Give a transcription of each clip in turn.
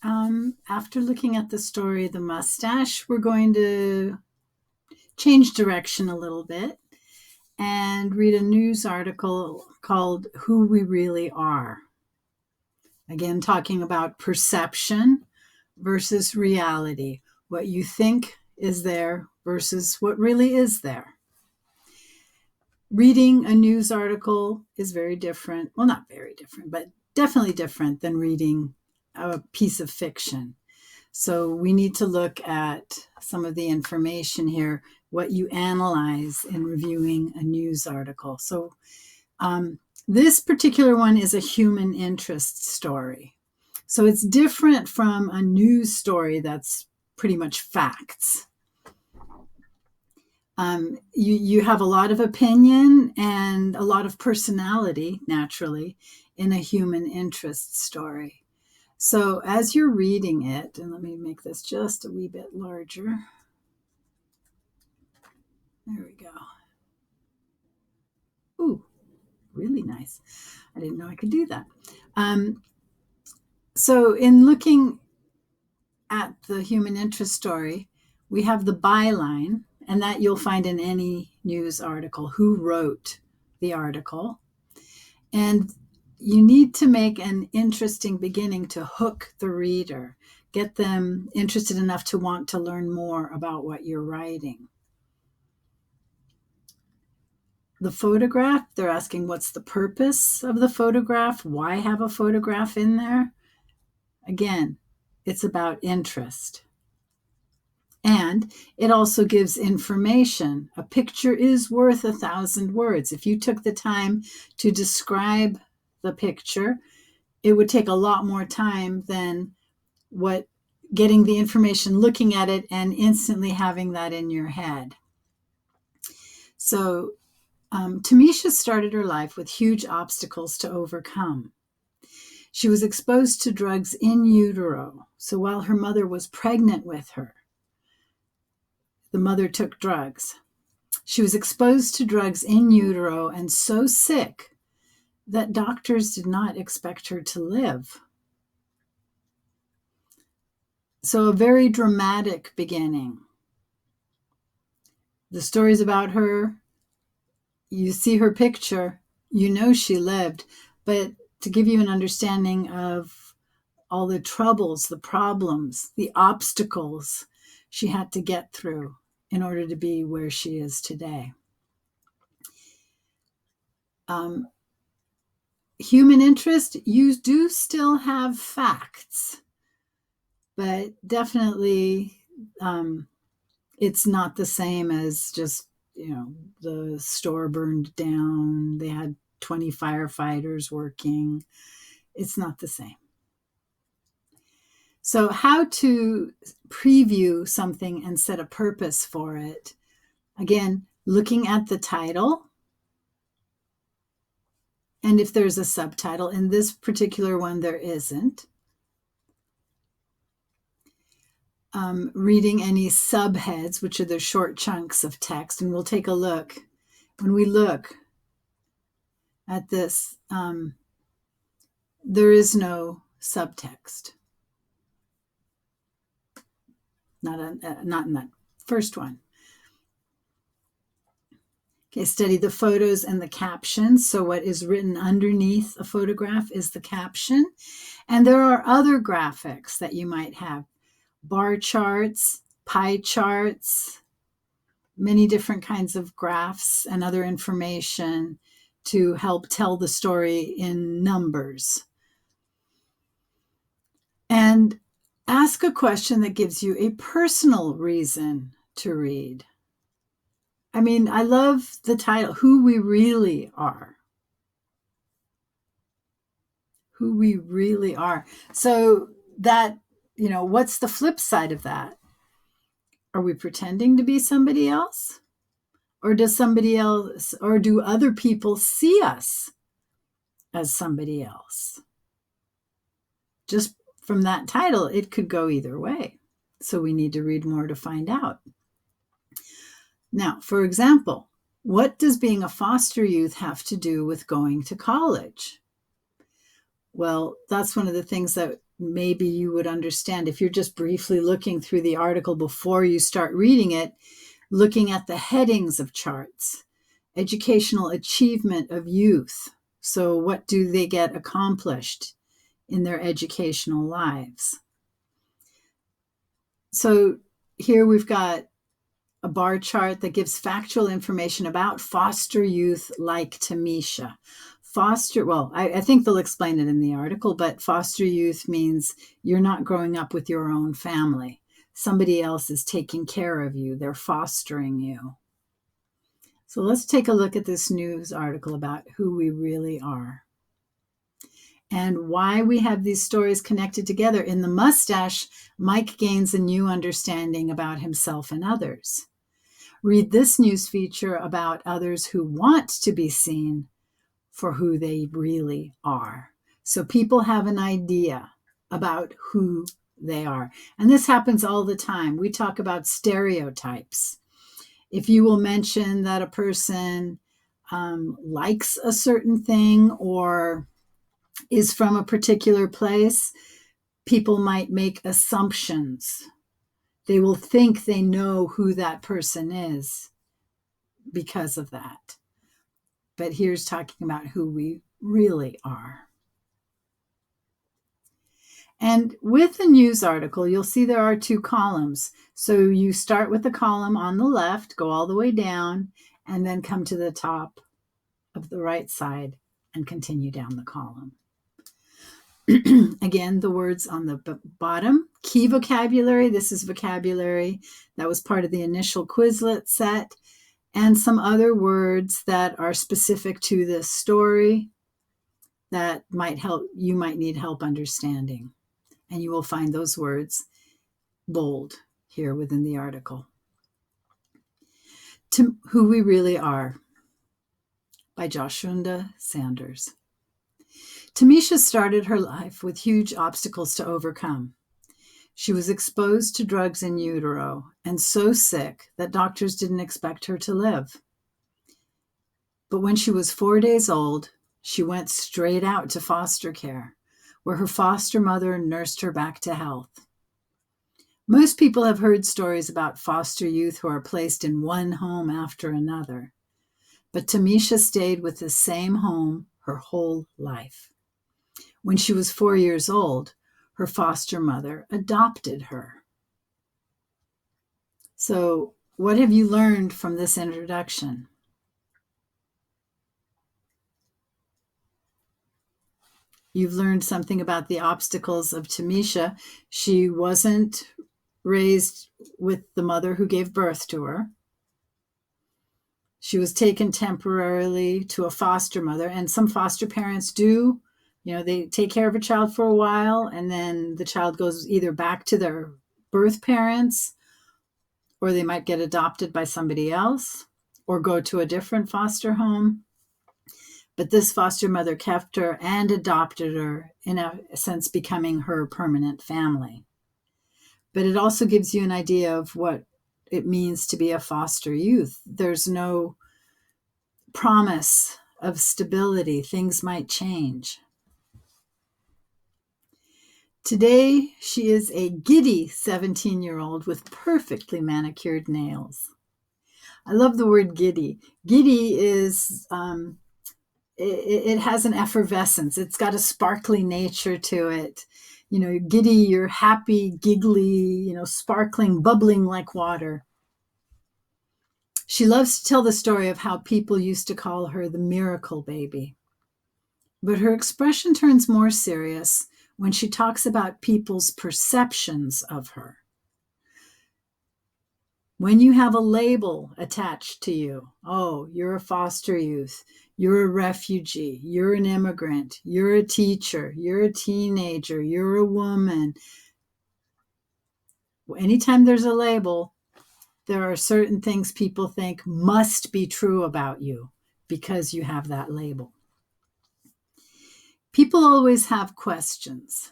After looking at the story, The Mustache, we're going to change direction a little bit and read a news article called Who We Really Are. Again, talking about perception versus reality, what you think is there versus what really is there. Reading a news article is very different. Well, not very different, but definitely different than reading a piece of fiction. So we need to look at some of the information here, what you analyze in reviewing a news article. So this particular one is a human interest story. So it's different from a news story that's pretty much facts. You have a lot of opinion and a lot of personality, naturally, in a human interest story. So as you're reading it, and let me make this just a wee bit larger. There we go. Ooh, really nice. I didn't know I could do that. So in looking at the human interest story, we have the byline, and that you'll find in any news article, who wrote the article. And you need to make an interesting beginning to hook the reader, get them interested enough to want to learn more about what you're writing. The photograph, they're asking what's the purpose of the photograph? Why have a photograph in there? Again, it's about interest. And it also gives information. A picture is worth 1,000 words. If you took the time to describe the picture, it would take a lot more time than what getting the information, looking at it, and instantly having that in your head. So Tamisha started her life with huge obstacles to overcome. She was exposed to drugs in utero. So while her mother was pregnant with her, the mother took drugs. She was exposed to drugs in utero and so sick that doctors did not expect her to live. So a very dramatic beginning. The stories about her, you see her picture, you know she lived, but to give you an understanding of all the troubles, the problems, the obstacles she had to get through in order to be where she is today. Human interest, you do still have facts, but definitely it's not the same as just, the store burned down, they had 20 firefighters working. It's not the same. So how to preview something and set a purpose for it? Again, looking at the title. And if there's a subtitle, in this particular one, there isn't. Reading any subheads, which are the short chunks of text. And we'll take a look. When we look at this, there is no subtext. Not in that first one. Okay, study the photos and the captions. So what is written underneath a photograph is the caption. And there are other graphics that you might have. Bar charts, pie charts, many different kinds of graphs and other information to help tell the story in numbers. And ask a question that gives you a personal reason to read. I mean, I love the title, Who We Really Are. Who we really are. So that, what's the flip side of that? Are we pretending to be somebody else? Or does somebody else, or do other people see us as somebody else? Just from that title, it could go either way. So we need to read more to find out. Now, for example, what does being a foster youth have to do with going to college? Well, that's one of the things that maybe you would understand if you're just briefly looking through the article before you start reading it, looking at the headings of charts, educational achievement of youth. So what do they get accomplished in their educational lives? So here we've got a bar chart that gives factual information about foster youth like Tamisha. I think they'll explain it in the article, but foster youth means you're not growing up with your own family. Somebody else is taking care of you. They're fostering you. So let's take a look at this news article about who we really are and why we have these stories connected together. In The Mustache, Mike gains a new understanding about himself and others. Read this news feature about others who want to be seen for who they really are. So people have an idea about who they are. And this happens all the time. We talk about stereotypes. If you will mention that a person likes a certain thing or is from a particular place, people might make assumptions. They will think they know who that person is because of that. But here's talking about who we really are. And with the news article, you'll see there are two columns. So you start with the column on the left, go all the way down, and then come to the top of the right side and continue down the column. Again, the words on the bottom, key vocabulary. This is vocabulary that was part of the initial Quizlet set, and some other words that are specific to this story that you might need help understanding. And you will find those words bold here within the article. To Who We Really Are by Joshunda Sanders. Tamisha started her life with huge obstacles to overcome. She was exposed to drugs in utero and so sick that doctors didn't expect her to live. But when she was 4 days old, she went straight out to foster care, where her foster mother nursed her back to health. Most people have heard stories about foster youth who are placed in one home after another, but Tamisha stayed with the same home her whole life. When she was 4 years old, her foster mother adopted her. So, what have you learned from this introduction? You've learned something about the obstacles of Tamisha. She wasn't raised with the mother who gave birth to her. She was taken temporarily to a foster mother, and some foster parents do. They take care of a child for a while, and then the child goes either back to their birth parents, or they might get adopted by somebody else, or go to a different foster home. But this foster mother kept her and adopted her, in a sense, becoming her permanent family. But it also gives you an idea of what it means to be a foster youth. There's no promise of stability. Things might change. Today, she is a giddy 17-year-old with perfectly manicured nails. I love the word giddy. Giddy is, it has an effervescence. It's got a sparkly nature to it. Giddy, you're happy, giggly, sparkling, bubbling like water. She loves to tell the story of how people used to call her the miracle baby. But her expression turns more serious when she talks about people's perceptions of her. When you have a label attached to you, oh, you're a foster youth, you're a refugee, you're an immigrant, you're a teacher, you're a teenager, you're a woman. Anytime there's a label, there are certain things people think must be true about you because you have that label. People always have questions.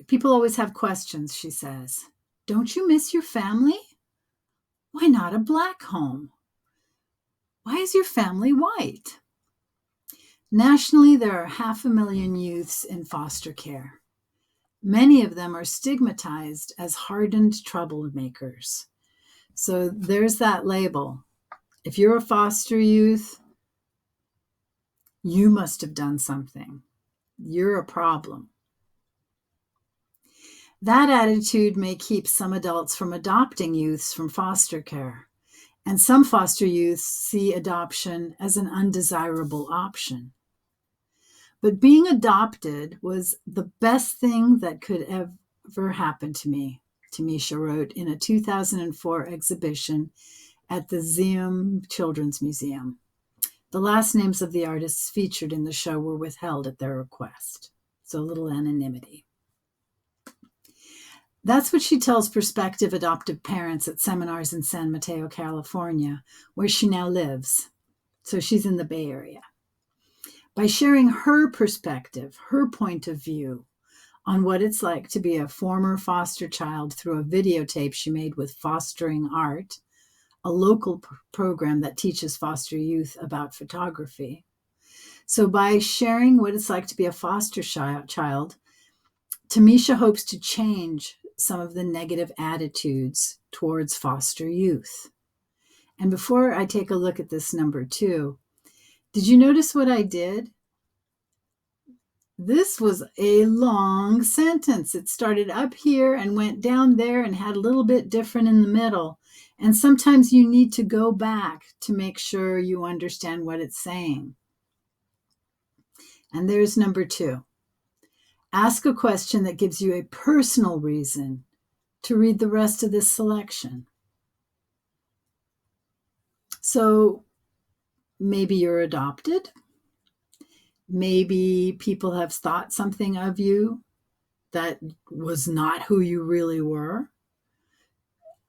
People always have questions, she says. Don't you miss your family? Why not a black home? Why is your family white? Nationally, there are 500,000 youths in foster care. Many of them are stigmatized as hardened troublemakers. So there's that label. If you're a foster youth, you must have done something. You're a problem. That attitude may keep some adults from adopting youths from foster care, and some foster youths see adoption as an undesirable option. But being adopted was the best thing that could ever happen to me, Tamisha wrote in a 2004 exhibition at the Zeum Children's Museum. The last names of the artists featured in the show were withheld at their request, so a little anonymity. That's what she tells prospective adoptive parents at seminars in San Mateo, California, where she now lives. So she's in the Bay Area. By sharing her perspective, her point of view on what it's like to be a former foster child through a videotape she made with Fostering Art, a local program that teaches foster youth about photography. So by sharing what it's like to be a foster child, Tamisha hopes to change some of the negative attitudes towards foster youth. And before I take a look at this number 2, did you notice what I did? This was a long sentence. It started up here and went down there and had a little bit different in the middle. And sometimes you need to go back to make sure you understand what it's saying. And there's number 2. Ask a question that gives you a personal reason to read the rest of this selection. So maybe you're adopted. Maybe people have thought something of you that was not who you really were.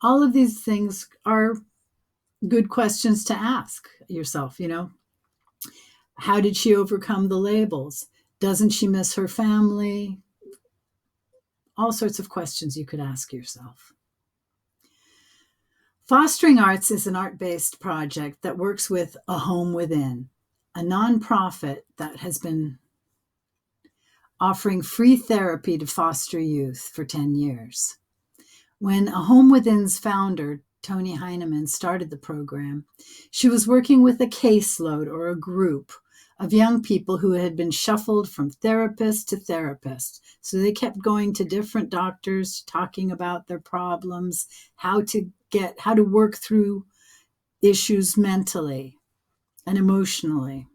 All of these things are good questions to ask yourself, How did she overcome the labels? Doesn't she miss her family? All sorts of questions you could ask yourself. Fostering Arts is an art-based project that works with A Home Within, a nonprofit that has been offering free therapy to foster youth for 10 years. When A Home Within's founder, Toni Heineman, started the program, she was working with a caseload or a group of young people who had been shuffled from therapist to therapist. So they kept going to different doctors, talking about their problems, how to work through issues mentally and emotionally.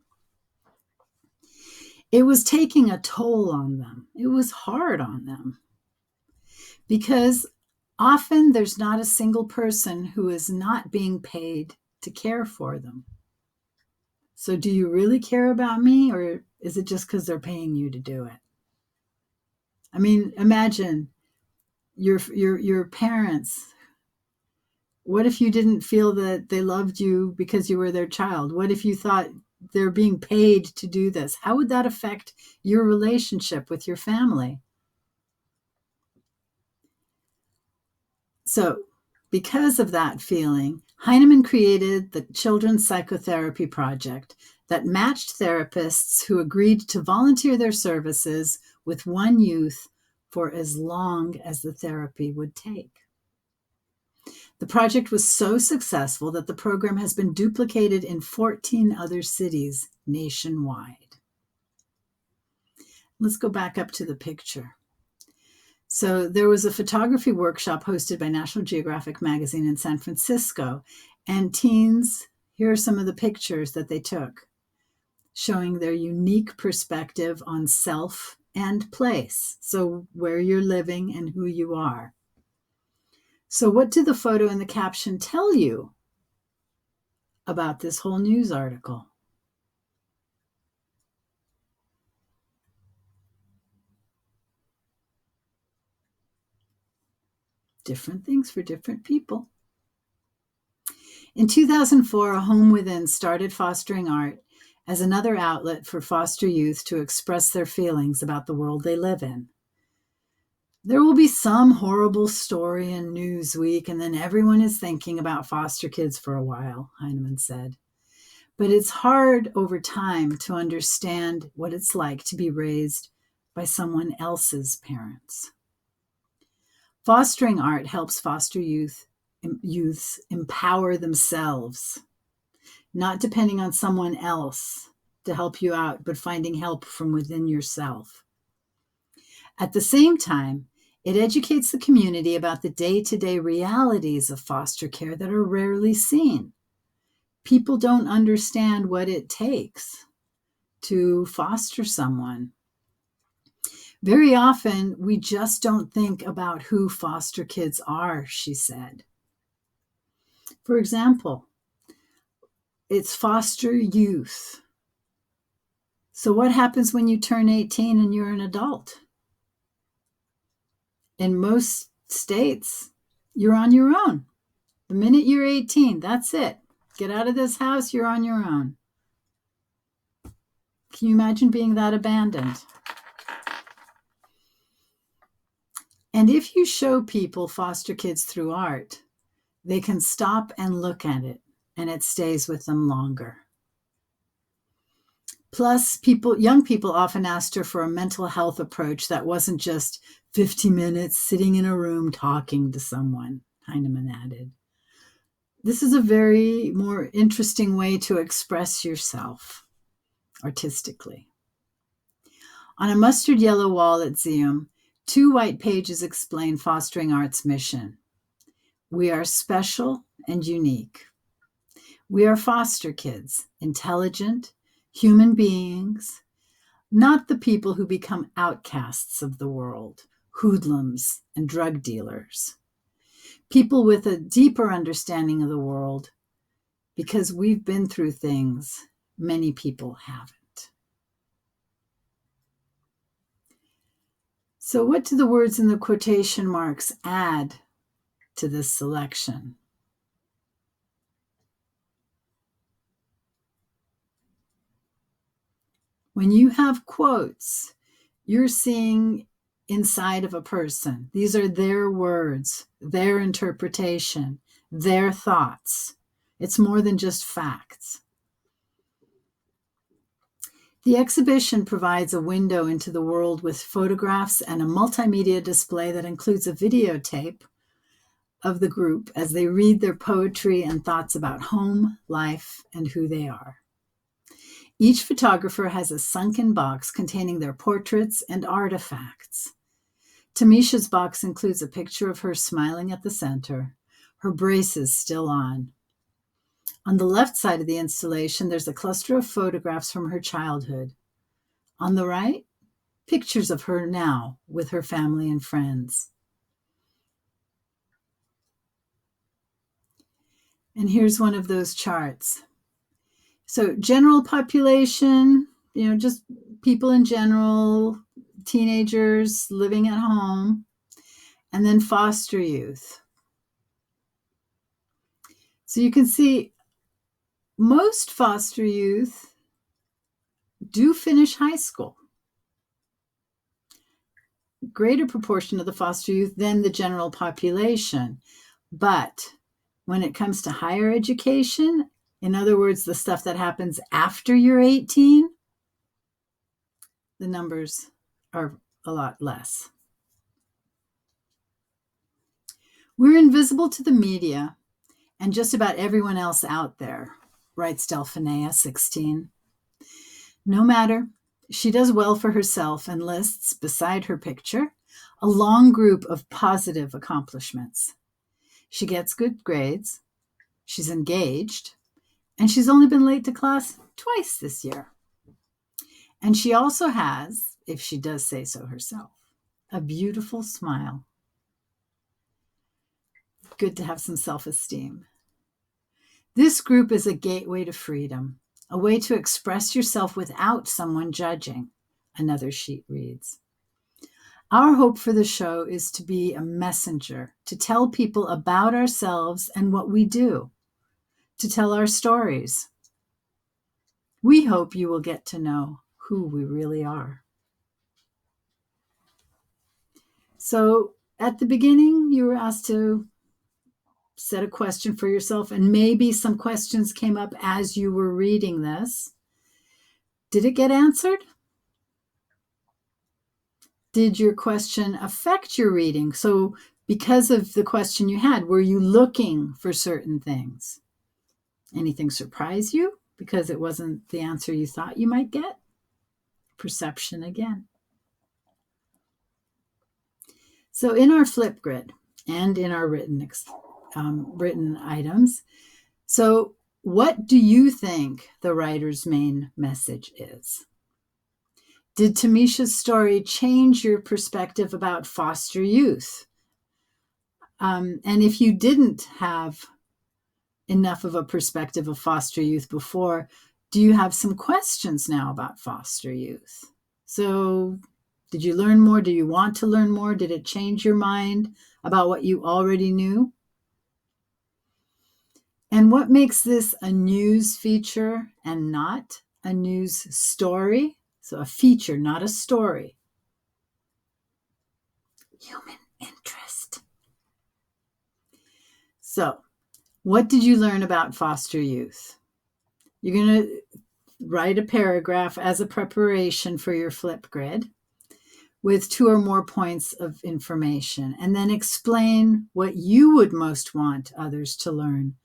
It was taking a toll on them. It was hard on them because often there's not a single person who is not being paid to care for them. So do you really care about me, or is it just because they're paying you to do it? I mean, imagine your parents. What if you didn't feel that they loved you because you were their child? What if you thought they're being paid to do this? How would that affect your relationship with your family? So, because of that feeling, Heineman created the Children's Psychotherapy Project that matched therapists who agreed to volunteer their services with one youth for as long as the therapy would take. The project was so successful that the program has been duplicated in 14 other cities nationwide. Let's go back up to the picture. So there was a photography workshop hosted by National Geographic magazine in San Francisco, and teens, here are some of the pictures that they took, showing their unique perspective on self and place, so where you're living and who you are. So what did the photo and the caption tell you about this whole news article? Different things for different people. In 2004, A Home Within started Fostering Art as another outlet for foster youth to express their feelings about the world they live in. There will be some horrible story in Newsweek, and then everyone is thinking about foster kids for a while, Heineman said. But it's hard over time to understand what it's like to be raised by someone else's parents. Fostering art helps foster youths empower themselves, not depending on someone else to help you out, but finding help from within yourself. At the same time, it educates the community about the day-to-day realities of foster care that are rarely seen. People don't understand what it takes to foster someone. Very often, we just don't think about who foster kids are, she said. For example, it's foster youth. So what happens when you turn 18 and you're an adult? In most states, you're on your own. The minute you're 18, that's it. Get out of this house, you're on your own. Can you imagine being that abandoned? And if you show people foster kids through art, they can stop and look at it, and it stays with them longer. Plus, young people often asked her for a mental health approach that wasn't just 50 minutes sitting in a room talking to someone, Heinemann added. This is a very more interesting way to express yourself artistically. On a mustard yellow wall at Zeum, 2 white pages explain fostering art's mission. We are special and unique. We are foster kids, intelligent, human beings, not the people who become outcasts of the world, hoodlums and drug dealers. People with a deeper understanding of the world, because we've been through things many people haven't. So what do the words in the quotation marks add to this selection? When you have quotes, you're seeing inside of a person. These are their words, their interpretation, their thoughts. It's more than just facts. The exhibition provides a window into the world with photographs and a multimedia display that includes a videotape of the group as they read their poetry and thoughts about home, life, and who they are. Each photographer has a sunken box containing their portraits and artifacts. Tamisha's box includes a picture of her smiling at the center, her braces still on. On the left side of the installation, there's a cluster of photographs from her childhood. On the right, pictures of her now with her family and friends. And here's one of those charts. So general population, just people in general, teenagers living at home, and then foster youth. So you can see most foster youth do finish high school. Greater proportion of the foster youth than the general population. But when it comes to higher education, in other words, the stuff that happens after you're 18, the numbers are a lot less. We're invisible to the media and just about everyone else out there, writes Delphinea, 16. No matter, she does well for herself and lists, beside her picture, a long group of positive accomplishments. She gets good grades, she's engaged, and she's only been late to class twice this year. And she also has, if she does say so herself, a beautiful smile. Good to have some self-esteem. This group is a gateway to freedom, a way to express yourself without someone judging, another sheet reads. Our hope for the show is to be a messenger, to tell people about ourselves and what we do, to tell our stories. We hope you will get to know who we really are. So at the beginning, you were asked to set a question for yourself, and maybe some questions came up as you were reading this. Did it get answered? did your question affect your reading? So because of the question you had, were you looking for certain things? Anything surprise you because it wasn't the answer you thought you might get? Perception again. So in our Flipgrid and in our written items, so what do you think the writer's main message is? Did Tamisha's story change your perspective about foster youth? And if you didn't have enough of a perspective of foster youth before, do you have some questions now about foster youth? So did you learn more? Do you want to learn more? Did it change your mind about what you already knew? And what makes this a news feature and not a news story? So a feature, not a story. Human interest. So, what did you learn about foster youth? You're going to write a paragraph as a preparation for your Flipgrid with 2 or more points of information, and then explain what you would most want others to learn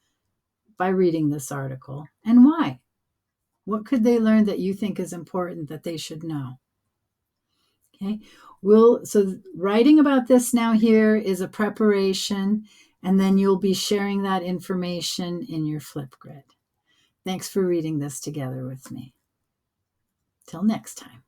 by reading this article and why. What could they learn that you think is important that they should know? Okay. So writing about this now here is a preparation, and then you'll be sharing that information in your Flipgrid. Thanks for reading this together with me. Till next time.